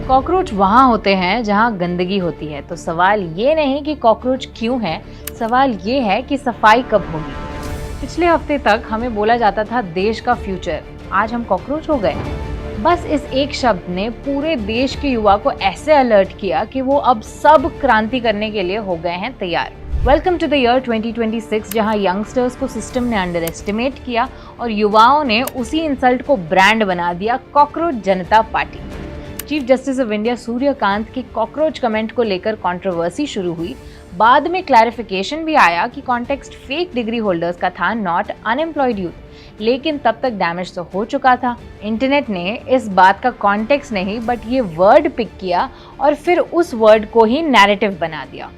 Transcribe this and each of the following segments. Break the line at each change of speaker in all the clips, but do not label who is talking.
Cockroach वहाँ होते हैं जहाँ गंदगी होती है। तो सवाल ये नहीं कि कॉकरोच क्यों है, सवाल ये है कि सफाई कब होगी। पिछले हफ्ते तक हमें बोला जाता था देश का फ्यूचर, आज हम कॉकरोच हो गए। बस इस एक शब्द ने पूरे देश के युवा को ऐसे अलर्ट किया कि वो अब सब क्रांति करने के लिए हो गए हैं तैयार। वेलकम टू द ईयर 2026, जहां यंगस्टर्स को सिस्टम ने अंडर एस्टिमेट किया और युवाओं ने उसी इंसल्ट को ब्रांड बना दिया, cockroach Janata party. Chief justice of India Suryakant के कॉकरोच कमेंट को लेकर कंट्रोवर्सी शुरू हुई। बाद में क्लैरिफिकेशन भी आया कि कॉन्टेक्स्ट फेक डिग्री होल्डर्स का था, नॉट अनएम्प्लॉयड यूथ। लेकिन तब तक डैमेज तो हो चुका था। इंटरनेट ने इस बात का कॉन्टेक्स्ट नहीं बट ये वर्ड पिक किया और फिर उस वर्ड को ही नैरेटिव बना दिया।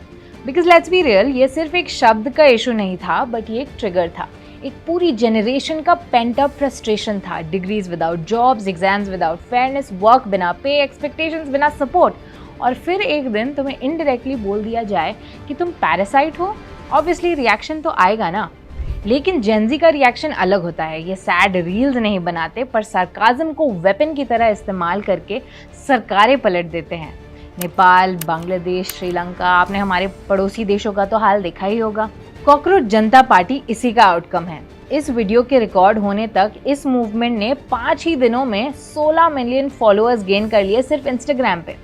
बिकॉज लेट्स बी रियल, ये सिर्फ एक शब्द का इशू नहीं था बट ये एक ट्रिगर था। एक पूरी जनरेशन का पेंट अप फ्रस्ट्रेशन था। Degrees without jobs, exams without fairness, work बिना पे, एक्सपेक्टेशंस बिना सपोर्ट, और फिर एक दिन तुम्हें इनडायरेक्टली बोल दिया जाए कि तुम पैरासाइट हो। ऑब्वियसली रिएक्शन तो आएगा ना, लेकिन जेनजी का रिएक्शन अलग होता है। ये सैड रील्स नहीं बनाते पर सरकाज़म को वेपन की तरह इस्तेमाल करके सरकारें पलट देते हैं। नेपाल, बांग्लादेश, श्रीलंका, आपने हमारे पड़ोसी देशों का तो हाल देखा ही होगा। कॉकरोच जनता पार्टी इसी का आउटकम है। इस वीडियो के रिकॉर्ड होने तक इस मूवमेंट ने 5 ही दिनों में 16 मिलियन फॉलोअर्स गेन कर लिए सिर्फ इंस्टाग्राम पे।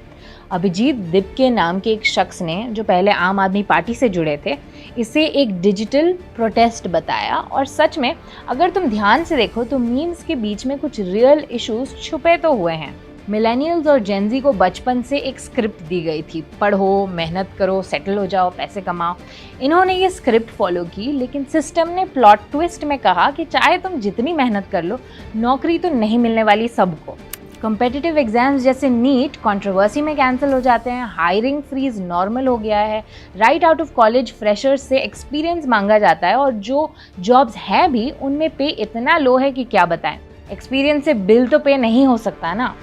अभिजीत दिप नाम के एक शख्स ने, जो पहले आम आदमी पार्टी से जुड़े थे, इसे एक डिजिटल प्रोटेस्ट बताया। और सच में अगर तुम ध्यान से देखो तो मीम्स के बीच में कुछ रियल इश्यूज छुपे तो हुए हैं। मिलेनियल्स और जेनजी को बचपन से एक स्क्रिप्ट दी गई थी, पढ़ो, मेहनत करो, सेटल हो जाओ, पैसे कमाओ। इन्होंने ये स्क्रिप्ट फॉलो की, लेकिन सिस्टम ने प्लॉट ट्विस्ट में कहा कि चाहे तुम जितनी मेहनत कर लो, नौकरी तो नहीं मिलने वाली सबको। कॉम्पिटिटिव एग्जाम्स जैसे नीट कंट्रोवर्सी में कैंसिल हो जाते हैं। हायरिंग फ्रीज नॉर्मल हो गया है। Right out of college freshers से एक्सपीरियंस मांगा जाता है और जो जॉब्स हैं भी उनमें पे इतना लो है कि क्या बताएं। एक्सपीरियंस से बिल तो पे नहीं हो सकता ना।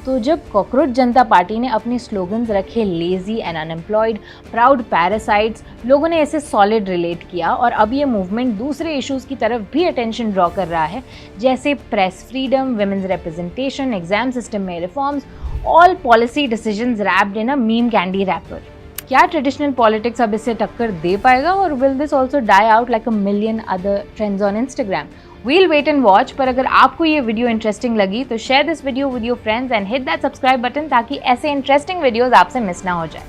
तो जब कॉकरोच जनता पार्टी ने अपने स्लोगन्स रखे lazy and unemployed, proud parasites, लोगों ने ऐसे सॉलिड रिलेट किया। और अब ये मूवमेंट दूसरे इश्यूज की तरफ भी अटेंशन ड्रॉ कर रहा है, जैसे press freedom, women's representation, exam system में reforms, all policy decisions wrapped in a meme candy wrapper. क्या ट्रेडिशनल पॉलिटिक्स अब इससे टक्कर दे पाएगा, और will this also die out like a million other trends on Instagram? We'll wait and watch, पर अगर आपको ये वीडियो इंटरेस्टिंग लगी तो share this video with your friends and hit that subscribe button ताकि ऐसे इंटरेस्टिंग वीडियोस आपसे miss ना हो जाए।